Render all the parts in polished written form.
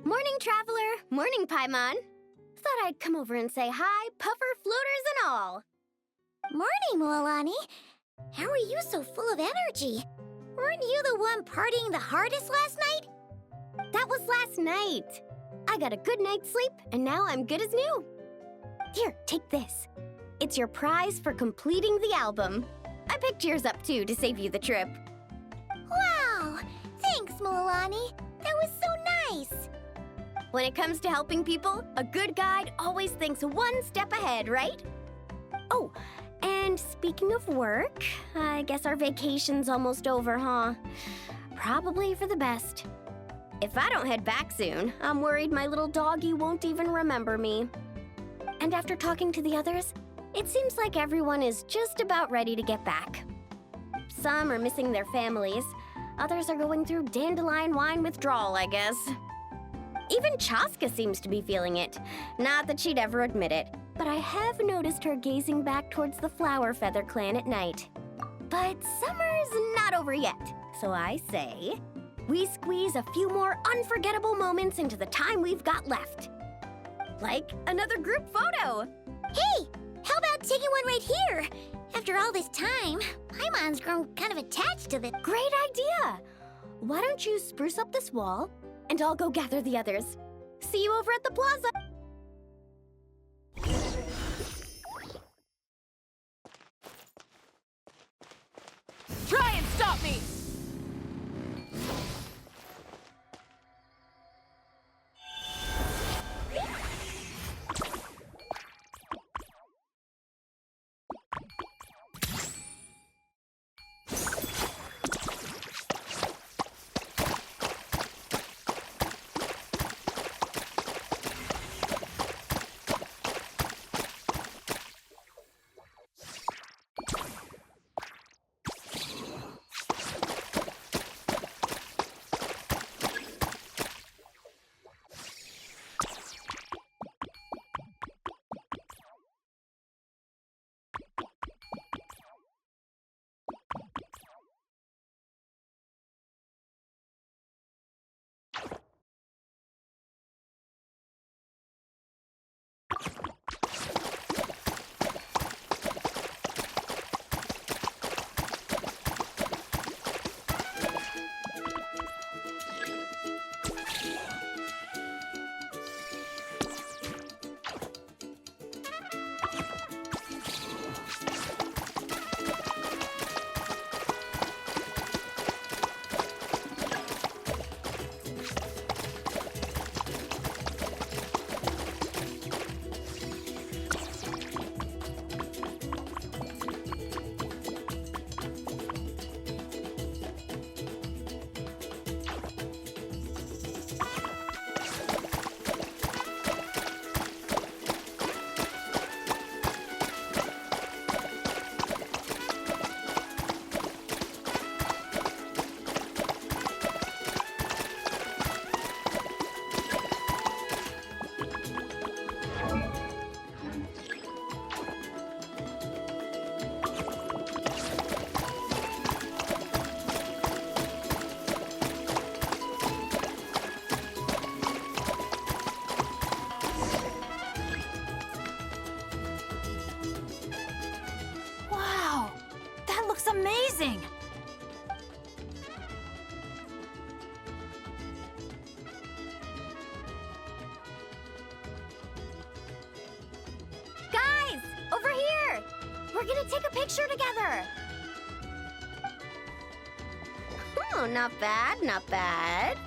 Morning, traveler. Morning, Paimon. Thought I'd come over and say hi, puffer, floaters, and all. Morning, Mualani. How are you so full of energy? Weren't you the one partying the hardest last night? That was last night. I got a good night's sleep, and now I'm good as new. Here, take this. It's your prize for completing the album. I picked yours up, too, to save you the trip. Wow! Thanks, Mualani. That was so nice. When it comes to helping people, a good guide always thinks one step ahead, right? Oh, and speaking of work, I guess our vacation's almost over, huh? Probably for the best. If I don't head back soon, I'm worried my little doggy won't even remember me. And after talking to the others, it seems like everyone is just about ready to get back. Some are missing their families. Others are going through dandelion wine withdrawal, I guess. Even Chaska seems to be feeling it. Not that she'd ever admit it, but I have noticed her gazing back towards the Flower Feather clan at night. But summer's not over yet, so I say, we squeeze a few more unforgettable moments into the time we've got left. Like another group photo. Hey, how about taking one right here? After all this time, Paimon's grown kind of attached to the... Great idea! Why don't you spruce up this wall, and I'll go gather the others. See you over at the plaza! Try and stop me! Amazing! Guys, over here! We're gonna take a picture together! Oh, not bad, not bad.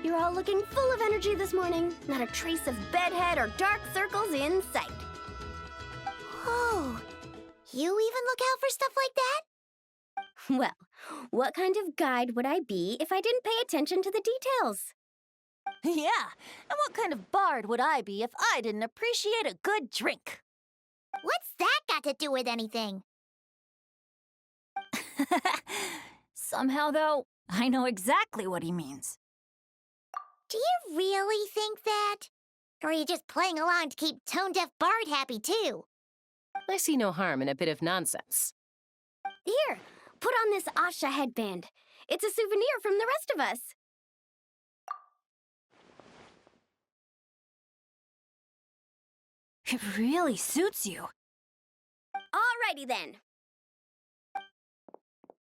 You're all looking full of energy this morning. Not a trace of bedhead or dark circles in sight. Oh, you even look out for stuff like that? Well, what kind of guide would I be if I didn't pay attention to the details? Yeah, and what kind of bard would I be if I didn't appreciate a good drink? What's that got to do with anything? Somehow, though, I know exactly what he means. Do you really think that? Or are you just playing along to keep Tone Deaf Bard happy, too? I see no harm in a bit of nonsense. Here, put on this Asha headband. It's a souvenir from the rest of us. It really suits you. Alrighty then.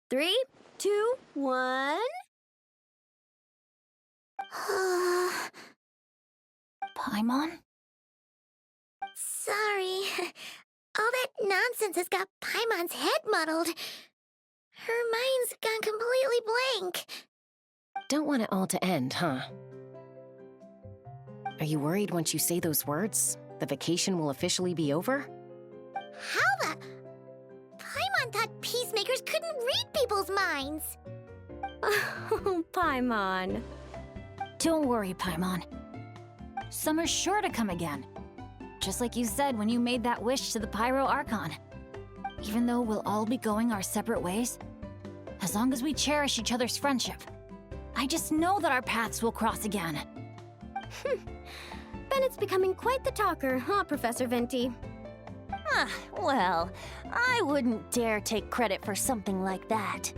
3, 2, 1. Paimon? Sorry. All that nonsense has got Paimon's head muddled. Her mind's gone completely blank. Don't want it all to end, huh? Are you worried once you say those words, the vacation will officially be over? How the... Paimon thought peacemakers couldn't read people's minds. Oh, Paimon. Don't worry, Paimon. Summer's sure to come again. Just like you said when you made that wish to the Pyro Archon. Even though we'll all be going our separate ways, as long as we cherish each other's friendship, I just know that our paths will cross again. Bennett's becoming quite the talker, huh, Professor Venti? Well, I wouldn't dare take credit for something like that.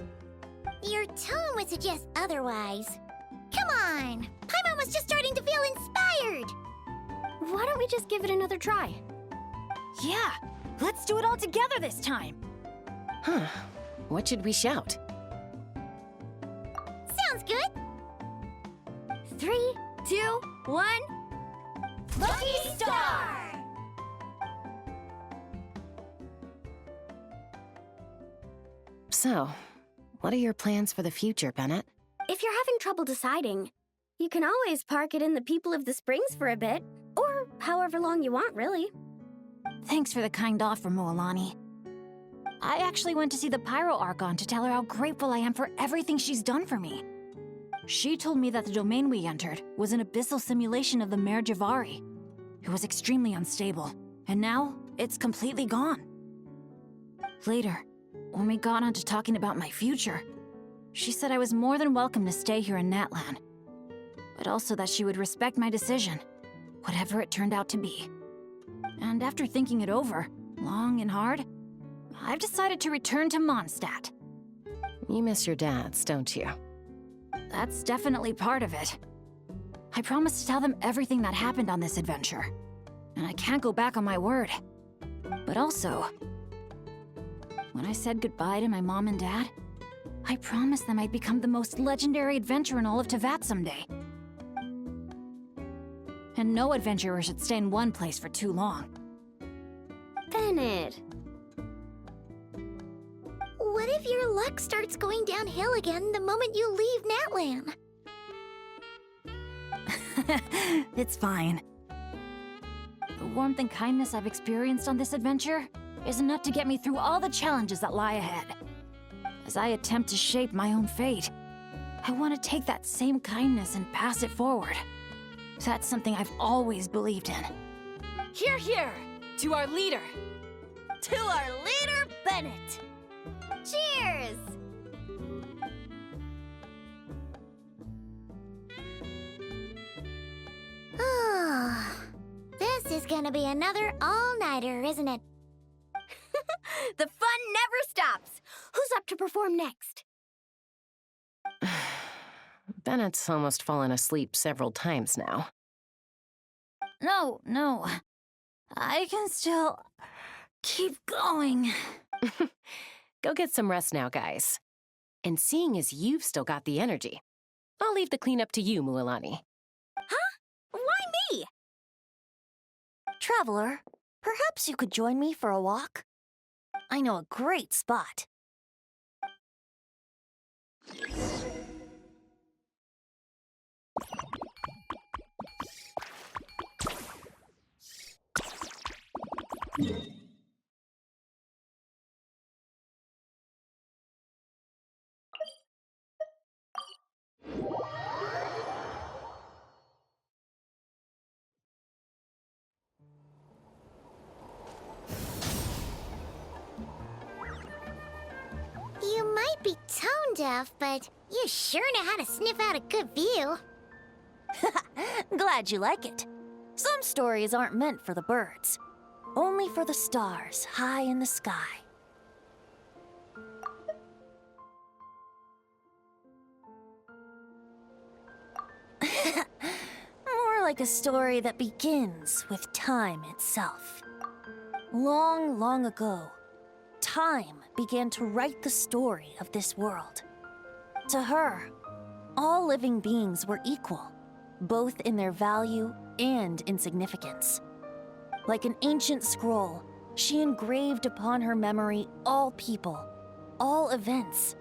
Your tone would suggest otherwise. Come on! Paimon was just starting to feel inspired! Why don't we just give it another try? Yeah, let's do it all together this time. Huh. What should we shout? Sounds good! 3, 2, 1. Lucky Star! So, what are your plans for the future, Bennett? If you're having trouble deciding, you can always park it in the People of the Springs for a bit. Or however long you want, really. Thanks for the kind offer, Moalani. I actually went to see the Pyro Archon to tell her how grateful I am for everything she's done for me. She told me that the domain we entered was an abyssal simulation of the Mare Javari. It was extremely unstable, and now it's completely gone. Later, when we got on to talking about my future, she said I was more than welcome to stay here in Natlan, but also that she would respect my decision, whatever it turned out to be. And after thinking it over, long and hard, I've decided to return to Mondstadt. You miss your dads, don't you? That's definitely part of it. I promised to tell them everything that happened on this adventure, and I can't go back on my word. But also, when I said goodbye to my mom and dad, I promised them I'd become the most legendary adventurer in all of Teyvat someday. And no adventurer should stay in one place for too long. Bennett. What if your luck starts going downhill again the moment you leave Natlan? It's fine. The warmth and kindness I've experienced on this adventure is enough to get me through all the challenges that lie ahead. As I attempt to shape my own fate, I want to take that same kindness and pass it forward. That's something I've always believed in. Hear, hear! To our leader! To our leader, Bennett! Cheers! Oh, this is gonna be another all-nighter, isn't it? The fun never stops. Who's up to perform next? Bennett's almost fallen asleep several times now. No. I can still keep going. Go get some rest now, guys. And seeing as you've still got the energy, I'll leave the cleanup to you, Mualani. Huh? Why me? Traveler, perhaps you could join me for a walk? I know a great spot. You might be tone deaf, but you sure know how to sniff out a good view. Glad you like it. Some stories aren't meant for the birds. only for the stars high in the sky. More like a story that begins with time itself. Long, long ago, time began to write the story of this world. To her, all living beings were equal, both in their value and in significance. Like an ancient scroll, she engraved upon her memory all people, all events,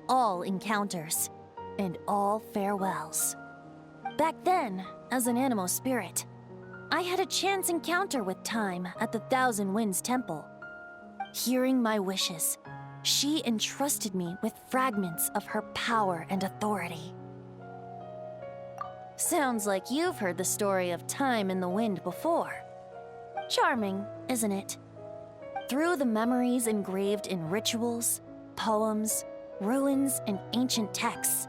all encounters, and all farewells. Back then, as an animal spirit, I had a chance encounter with time at the Thousand Winds Temple. Hearing my wishes, she entrusted me with fragments of her power and authority. Sounds like you've heard the story of time in the wind before. Charming, isn't it? Through the memories engraved in rituals, poems, ruins, and ancient texts,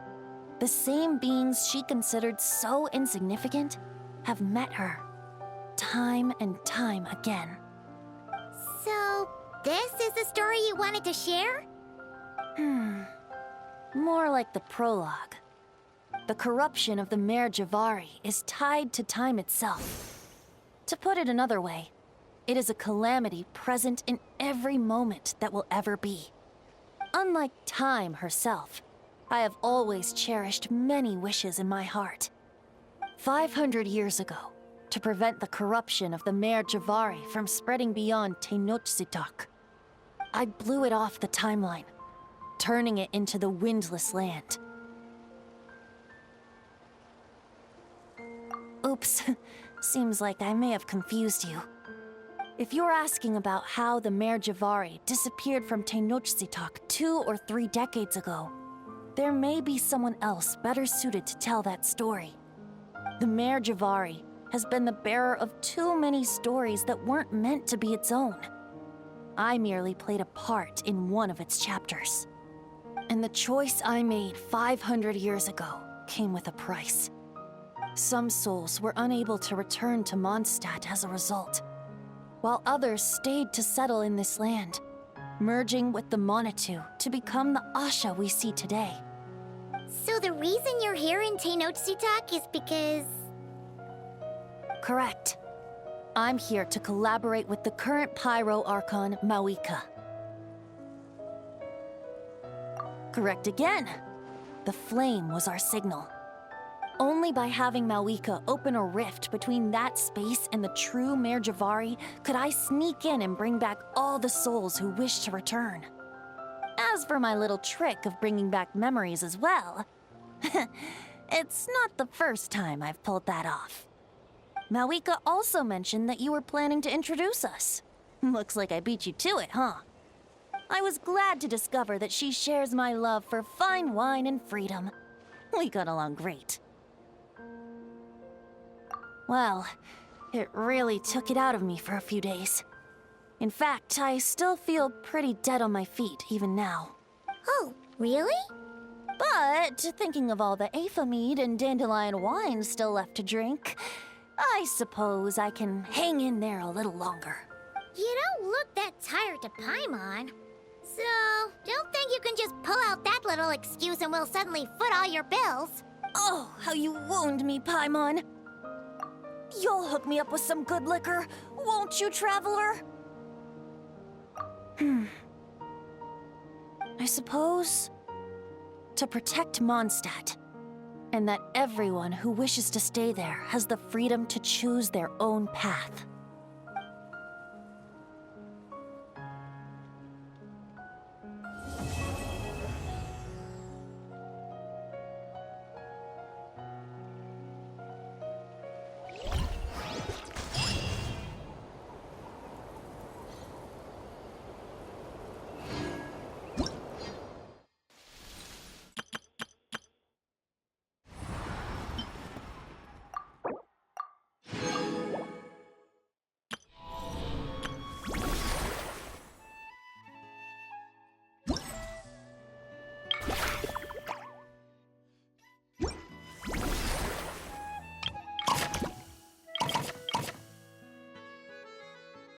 the same beings she considered so insignificant have met her, time and time again. So, this is the story you wanted to share? More like the prologue. The corruption of the Mare Javari is tied to time itself. To put it another way, it is a calamity present in every moment that will ever be. Unlike time herself, I have always cherished many wishes in my heart. 500 years ago, to prevent the corruption of the Mare Javari from spreading beyond Tenochtitlán, I blew it off the timeline, turning it into the Windless Land. Oops, seems like I may have confused you. If you're asking about how the Mare Javari disappeared from Tenochtitlán 2 or 3 decades ago, there may be someone else better suited to tell that story. The Mare Javari has been the bearer of too many stories that weren't meant to be its own. I merely played a part in one of its chapters. And the choice I made 500 years ago came with a price. Some souls were unable to return to Mondstadt as a result, while others stayed to settle in this land, merging with the Monitu to become the Asha we see today. So the reason you're here in Tenochtitlán is because... Correct. I'm here to collaborate with the current Pyro Archon, Mawika. Correct again. The flame was our signal. Only by having Mawika open a rift between that space and the true Mare Javari could I sneak in and bring back all the souls who wish to return. As for my little trick of bringing back memories as well, it's not the first time I've pulled that off. Mawika also mentioned that you were planning to introduce us. Looks like I beat you to it, huh? I was glad to discover that she shares my love for fine wine and freedom. We got along great. Well, it really took it out of me for a few days. In fact, I still feel pretty dead on my feet even now. Oh, really? But thinking of all the Aether mead and dandelion wine still left to drink, I suppose I can hang in there a little longer. You don't look that tired to Paimon. So, don't think you can just pull out that little excuse and we'll suddenly foot all your bills. Oh, how you wound me, Paimon. You'll hook me up with some good liquor, won't you, traveler? I suppose to protect Mondstadt, and that everyone who wishes to stay there has the freedom to choose their own path.